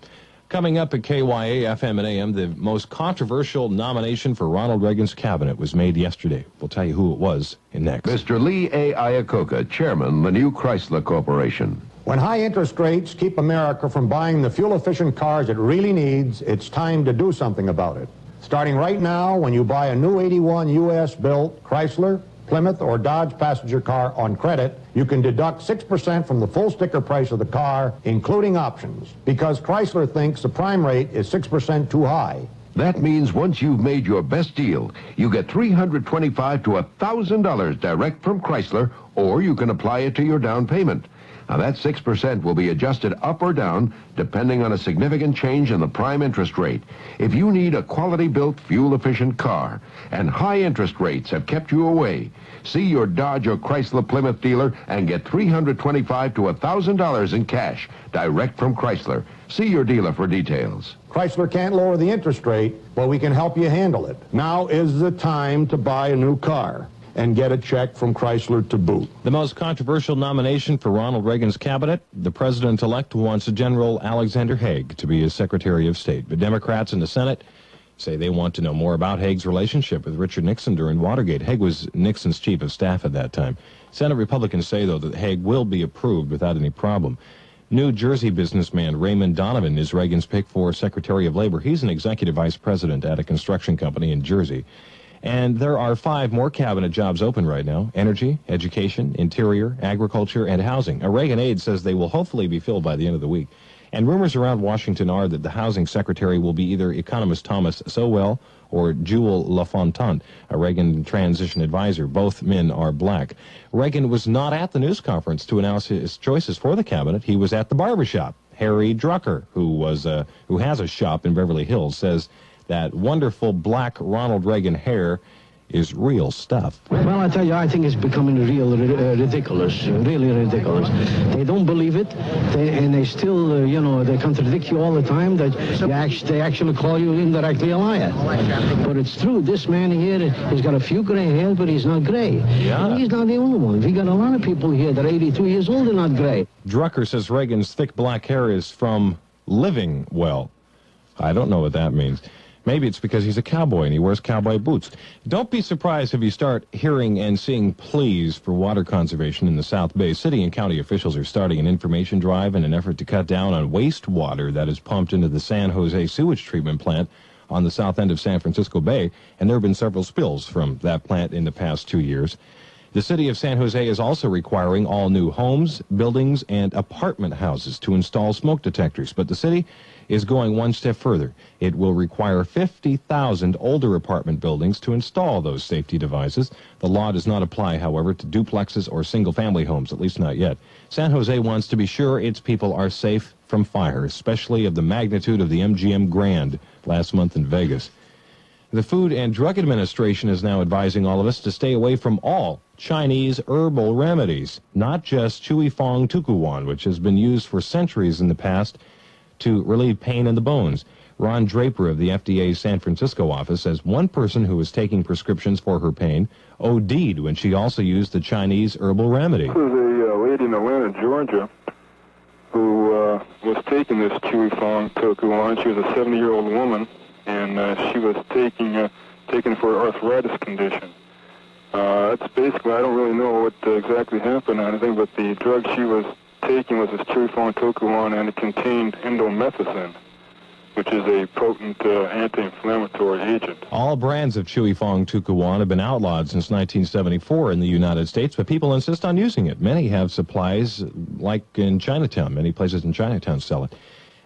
Coming up at KYA, FM, and AM, the most controversial nomination for Ronald Reagan's cabinet was made yesterday. We'll tell you who it was next. Mr. Lee A. Iacocca, Chairman, the new Chrysler Corporation. When high interest rates keep America from buying the fuel-efficient cars it really needs, it's time to do something about it. Starting right now, when you buy a new 81 U.S.-built Chrysler, Plymouth, or Dodge passenger car on credit, you can deduct 6% from the full sticker price of the car, including options, because Chrysler thinks the prime rate is 6% too high. That means once you've made your best deal, you get $325 to $1,000 direct from Chrysler, or you can apply it to your down payment. Now, that 6% will be adjusted up or down depending on a significant change in the prime interest rate. If you need a quality-built, fuel-efficient car and high interest rates have kept you away, see your Dodge or Chrysler Plymouth dealer and get $325 to $1,000 in cash direct from Chrysler. See your dealer for details. Chrysler can't lower the interest rate, but we can help you handle it. Now is the time to buy a new car and get a check from Chrysler to boot. The most controversial nomination for Ronald Reagan's cabinet, the president-elect wants General Alexander Haig to be his Secretary of State. But Democrats in the Senate say they want to know more about Haig's relationship with Richard Nixon during Watergate. Haig was Nixon's chief of staff at that time. Senate Republicans say, though, that Haig will be approved without any problem. New Jersey businessman Raymond Donovan is Reagan's pick for Secretary of Labor. He's an executive vice president at a construction company in Jersey. And there are 5 more cabinet jobs open right now: energy, education, interior, agriculture, and housing. A Reagan aide says they will hopefully be filled by the end of the week. And rumors around Washington are that the housing secretary will be either economist Thomas Sowell or Jewel LaFontaine, a Reagan transition advisor. Both men are black. Reagan was not at the news conference to announce his choices for the cabinet. He was at the barbershop. Harry Drucker, who has a shop in Beverly Hills, says that wonderful black Ronald Reagan hair is real stuff. Well, I tell you, I think it's becoming real ridiculous, really ridiculous. They don't believe it, and they still, they contradict you all the time. That they actually call you indirectly a liar. But it's true. This man here, he's got a few gray hairs, but he's not gray. Yeah. And he's not the only one. We got a lot of people here that are 82 years old and not gray. Drucker says Reagan's thick black hair is from living well. I don't know what that means. Maybe it's because he's a cowboy and he wears cowboy boots. Don't be surprised if you start hearing and seeing pleas for water conservation in the South Bay. City and county officials are starting an information drive in an effort to cut down on wastewater that is pumped into the San Jose sewage treatment plant on the south end of San Francisco Bay, and there have been several spills from that plant in the past 2 years. The city of San Jose is also requiring all new homes, buildings, and apartment houses to install smoke detectors, but the city is going one step further. It will require 50,000 older apartment buildings to install those safety devices. The law does not apply, however, to duplexes or single-family homes, at least not yet. San Jose wants to be sure its people are safe from fire, especially of the magnitude of the MGM Grand last month in Vegas. The Food and Drug Administration is now advising all of us to stay away from all Chinese herbal remedies, not just Chui Fong Tukuwan, which has been used for centuries in the past to relieve pain in the bones. Ron Draper of the FDA's San Francisco office says one person who was taking prescriptions for her pain OD'd when she also used the Chinese herbal remedy. This is a lady in Atlanta, Georgia, who was taking this Chui Fong Tukuwan. She was a 70-year-old woman, and she was taking it for an arthritis condition. It's basically, I don't really know what exactly happened or anything, but the drug she was taking was this Chui Fong Tukuwan, and it contained indomethacin. which is a potent anti-inflammatory agent. All brands of Chewy Fong Tukuwan have been outlawed since 1974 in the United States, but people insist on using it. Many have supplies, like in Chinatown. Many places in Chinatown sell it.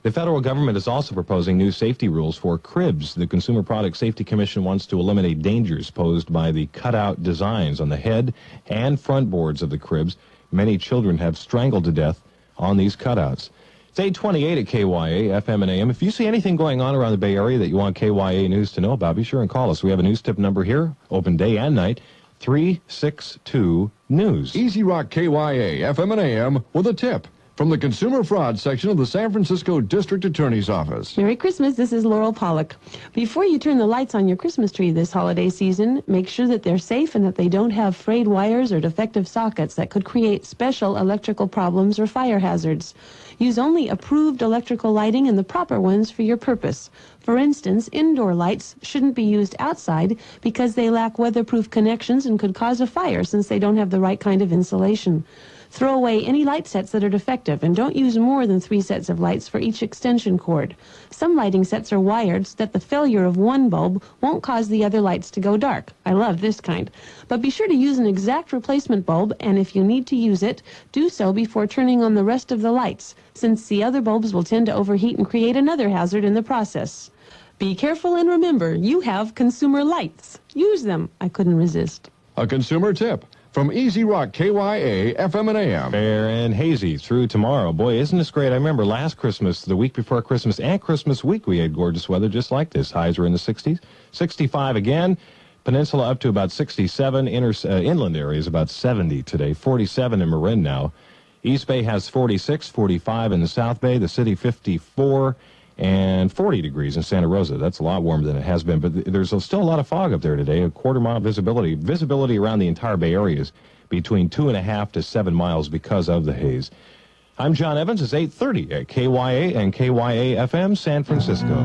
The federal government is also proposing new safety rules for cribs. The Consumer Product Safety Commission wants to eliminate dangers posed by the cutout designs on the head and front boards of the cribs. Many children have strangled to death on these cutouts. It's 8:28 at KYA, FM and AM. If you see anything going on around the Bay Area that you want KYA News to know about, be sure and call us. We have a news tip number here, open day and night, 362 News. Easy Rock KYA, FM and AM, with a tip from the Consumer Fraud section of the San Francisco District Attorney's Office. Merry Christmas, this is Laurel Pollock. Before you turn the lights on your Christmas tree this holiday season, make sure that they're safe and that they don't have frayed wires or defective sockets that could create special electrical problems or fire hazards. Use only approved electrical lighting and the proper ones for your purpose. For instance, indoor lights shouldn't be used outside because they lack weatherproof connections and could cause a fire since they don't have the right kind of insulation. Throw away any light sets that are defective and don't use more than 3 sets of lights for each extension cord. Some lighting sets are wired so that the failure of one bulb won't cause the other lights to go dark. I love this kind. But be sure to use an exact replacement bulb, and if you need to use it, do so before turning on the rest of the lights, since the other bulbs will tend to overheat and create another hazard in the process. Be careful and remember, you have consumer lights. Use them. I couldn't resist. A consumer tip from Easy Rock KYA, FM and AM. Fair and hazy through tomorrow. Boy, isn't this great? I remember last Christmas, the week before Christmas, and Christmas week, we had gorgeous weather just like this. Highs were in the 60s. 65 again. Peninsula up to about 67. Inland areas about 70 today. 47 in Marin now. East Bay has 46, 45 in the South Bay. The city 54. And 40 degrees in Santa Rosa. That's a lot warmer than it has been, but there's still a lot of fog up there today. A quarter-mile visibility. Visibility around the entire Bay Area is between 2.5 to 7 miles because of the haze. I'm John Evans. It's 8:30 at KYA and KYA-FM San Francisco.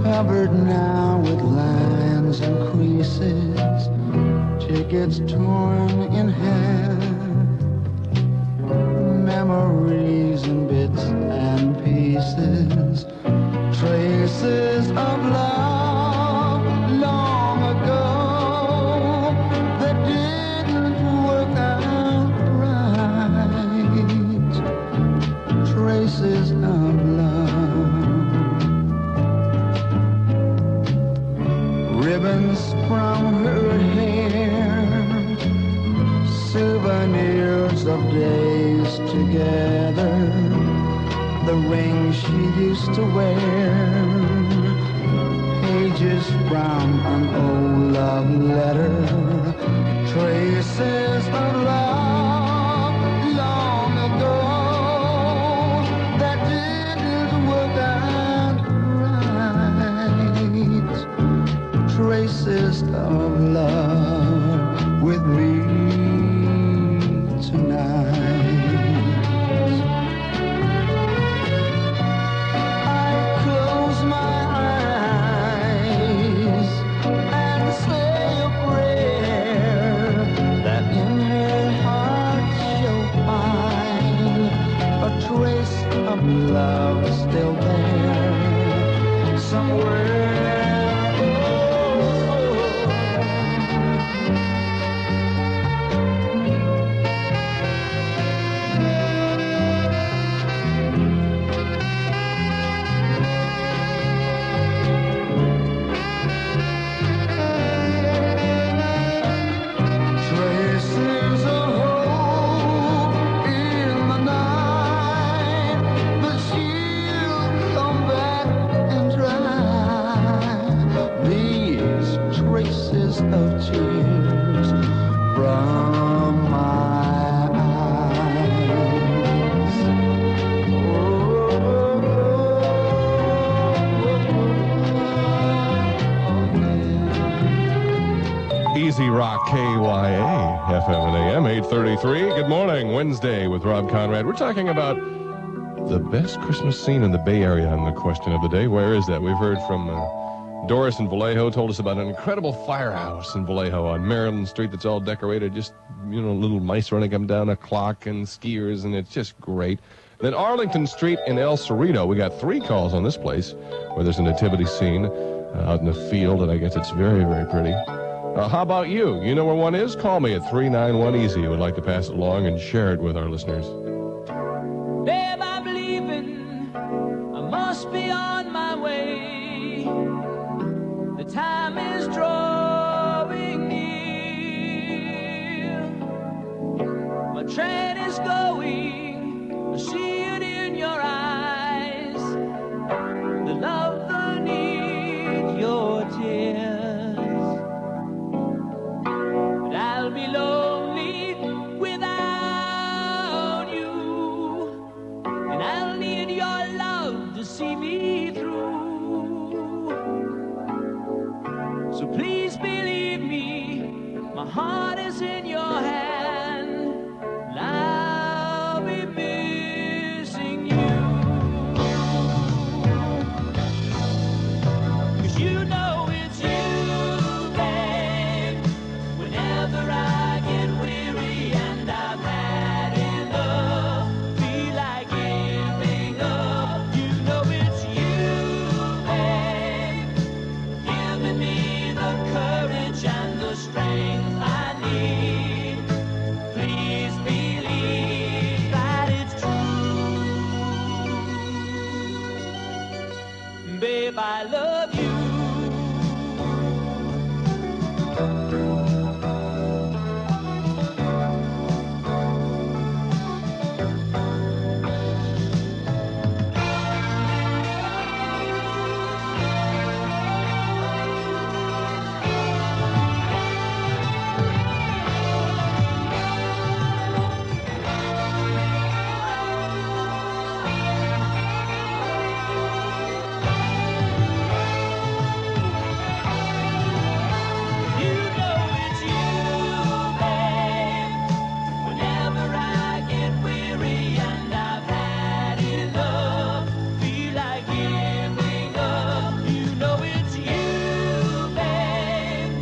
Covered now with lines and creases, tickets torn in half, memories in bits and pieces, traces of love long ago that didn't work out right, traces of love. Ribbons from her hair, souvenirs of days together, the ring she used to wear, pages from an old love letter, traces of love long ago that didn't work out right, traces of love with me tonight. I close my eyes and say a prayer that in her heart she'll find a trace of love still there somewhere. Rock KYA, FM and AM, 833. Good morning, Wednesday with Rob Conrad. We're talking about the best Christmas scene in the Bay Area on the question of the day. Where is that? We've heard from Doris in Vallejo, told us about an incredible firehouse in Vallejo on Maryland Street that's all decorated, just, little mice running up and down a clock and skiers, and it's just great. Then Arlington Street in El Cerrito, we got 3 calls on this place where there's a nativity scene out in the field, and I guess it's very, very pretty. How about you? You know where one is? Call me at 391-EASY. Would like to pass it along and share it with our listeners. Babe, I'm leaving. I must be on my way. The time is drawing near. My train is going. I see it in your eyes. The love, the need, your tears. But I'll be lonely without you. And I'll need your love to see me through. So please believe me, my heart is in your hand. And I'll be missing you. 'Cause you know it's you, babe. Whenever I get weary and I've had enough, feel like giving up. You know it's you, babe, giving me the courage and the strength I need. Please believe that it's true. Babe, I love you. You know it's you, babe. Whenever I get weary and I've had enough, feel like giving up. You know it's you, babe,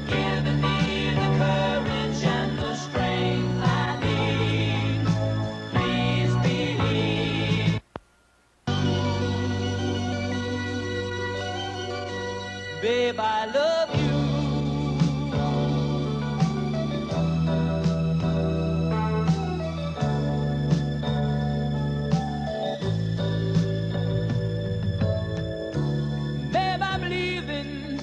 giving me the courage and the strength I need. Please believe. Babe, I love you. Babe, I'm leaving.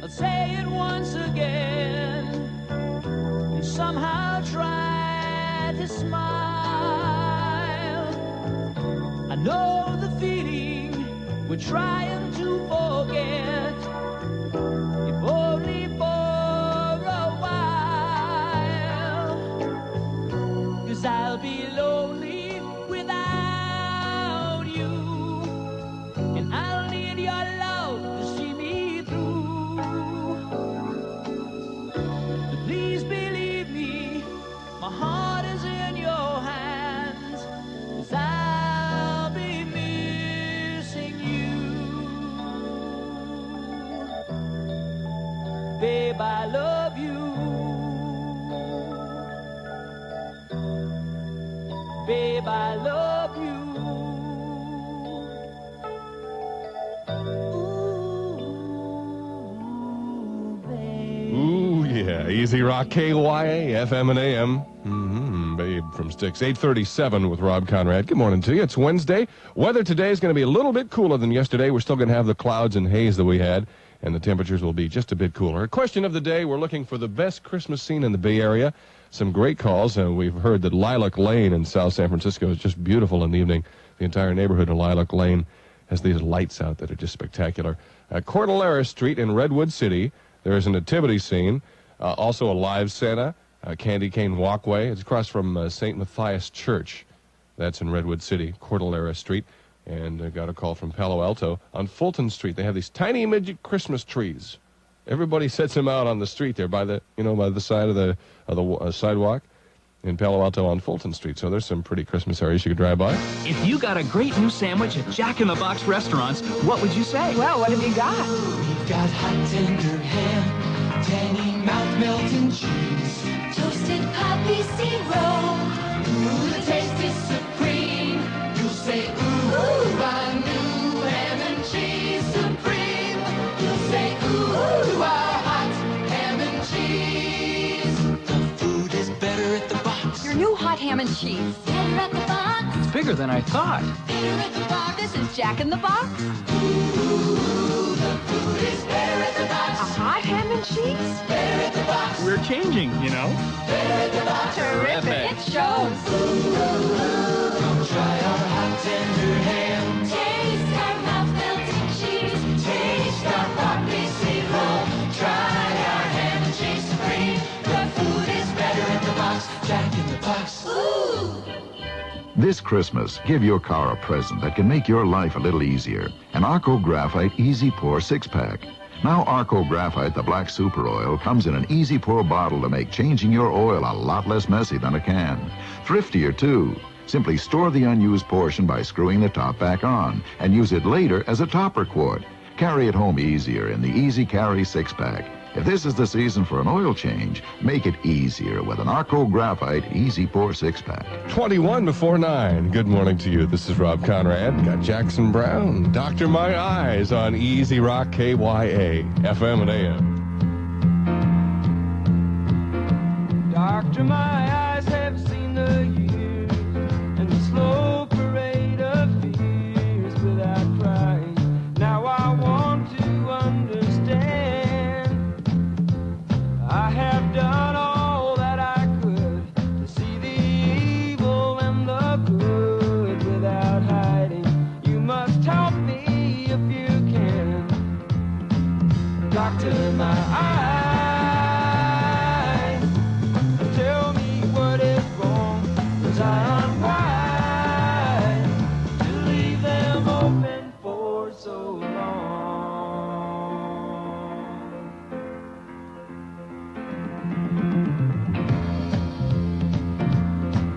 I'll say it once again. And somehow try to smile. I know the feeling we're trying to forget. If only for a while. 'Cause I'll be lonely without you. And I'll need your love to see me through. So please believe me, my heart is in your hands. 'Cause I'll be missing you. Babe, I love you. Babe, I love you. Ooh, yeah. Easy Rock KYA, FM and AM. Babe from Sticks. 8:37 with Rob Conrad. Good morning to you. It's Wednesday. Weather today is going to be a little bit cooler than yesterday. We're still going to have the clouds and haze that we had, and the temperatures will be just a bit cooler. Question of the day, we're looking for the best Christmas scene in the Bay Area. Some great calls. We've heard that Lilac Lane in South San Francisco is just beautiful in the evening. The entire neighborhood of Lilac Lane has these lights out that are just spectacular. Cordillera Street in Redwood City, there is a nativity scene. Also a live Santa, candy cane walkway. It's across from St. Matthias Church. That's in Redwood City, Cordillera Street. And got a call from Palo Alto. On Fulton Street, they have these tiny midget Christmas trees Everybody sets him out on the street there by the side of the sidewalk in Palo Alto on Fulton Street. So there's some pretty Christmas areas you could drive by. If you got a great new sandwich at Jack in the Box restaurants, what would you say? Well, what have you got? We've got hot tender ham, tangy mouth-melting cheese, Toasted poppy seed-roll. ooh, the taste is supreme. You'll say, ooh, our new ham and cheese supreme. You'll say, ooh, our hot ham and cheese. The food is better at the box. Your new hot ham and cheese. Better at the box. It's bigger than I thought. Better at the box. This is Jack in the Box. Ooh, the food is better at the box. A hot ham and cheese? Better at the box. We're changing, you know. Better at the box. Terrific. It shows. Come try our hot tender ham. Taste our mouth-melting cheese. Taste our poppy seed roll. Try our ham and cheese supreme. The food is better at the box. Jack in the Box. Ooh. This Christmas, give your car a present that can make your life a little easier. An Arco Graphite Easy Pour 6-pack. Now Arco Graphite, the black super oil, comes in an easy pour bottle to make changing your oil a lot less messy than a can. Thriftier, too. Simply store the unused portion by screwing the top back on and use it later as a topper quart. Carry it home easier in the Easy Carry 6-pack. If this is the season for an oil change, make it easier with an Arco Graphite Easy Pour 6-pack. 21 before 9. Good morning to you. This is Rob Conrad. Got Jackson Brown, Dr. My Eyes on Easy Rock KYA, FM and AM. Doctor, my eyes have seen the years and the slow parade of fears without crying. Now I want to understand. I have done all that I could to see the evil and the good without hiding. You must help me if you can. Doctor, my eyes, tell me what is wrong, 'cause I'm wise to leave them open for so long.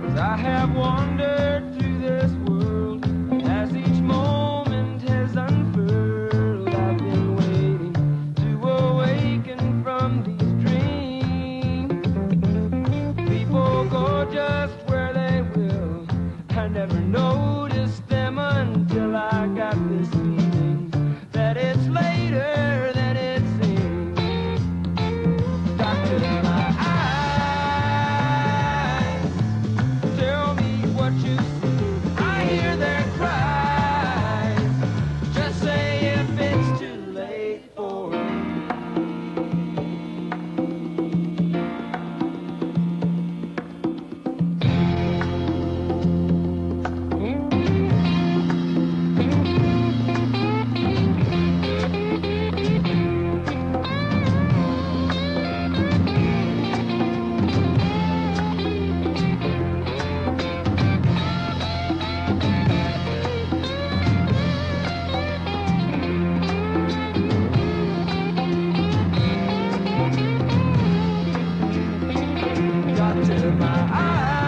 'Cause I have wandered through this world as each moment has unfurled. I've been waiting to awaken from these dreams. People go just where they will. I never noticed them until I got this feeling that it's later than it seems. Doctor, my eyes, tell me what you see. I hear their cries. Just say if it's too late for me. Doctor, my eyes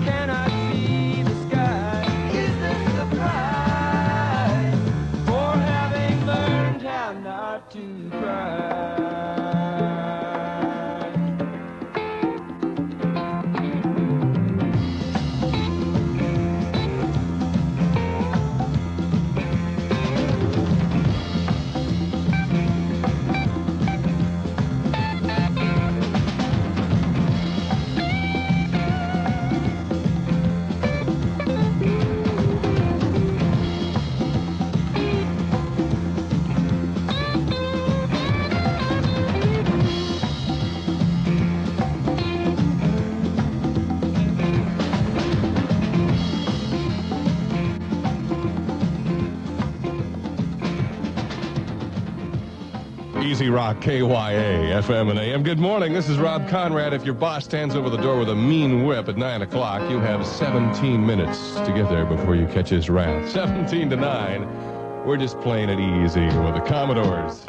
cannot see the sky. Is this the price for having learned how not to cry? Easy Rock KYA, FM and AM. Good morning. This is Rob Conrad. If your boss stands over the door with a mean whip at 9 o'clock, you have 17 minutes to get there before you catch his wrath. 17 to 9. We're just playing it easy with the Commodores.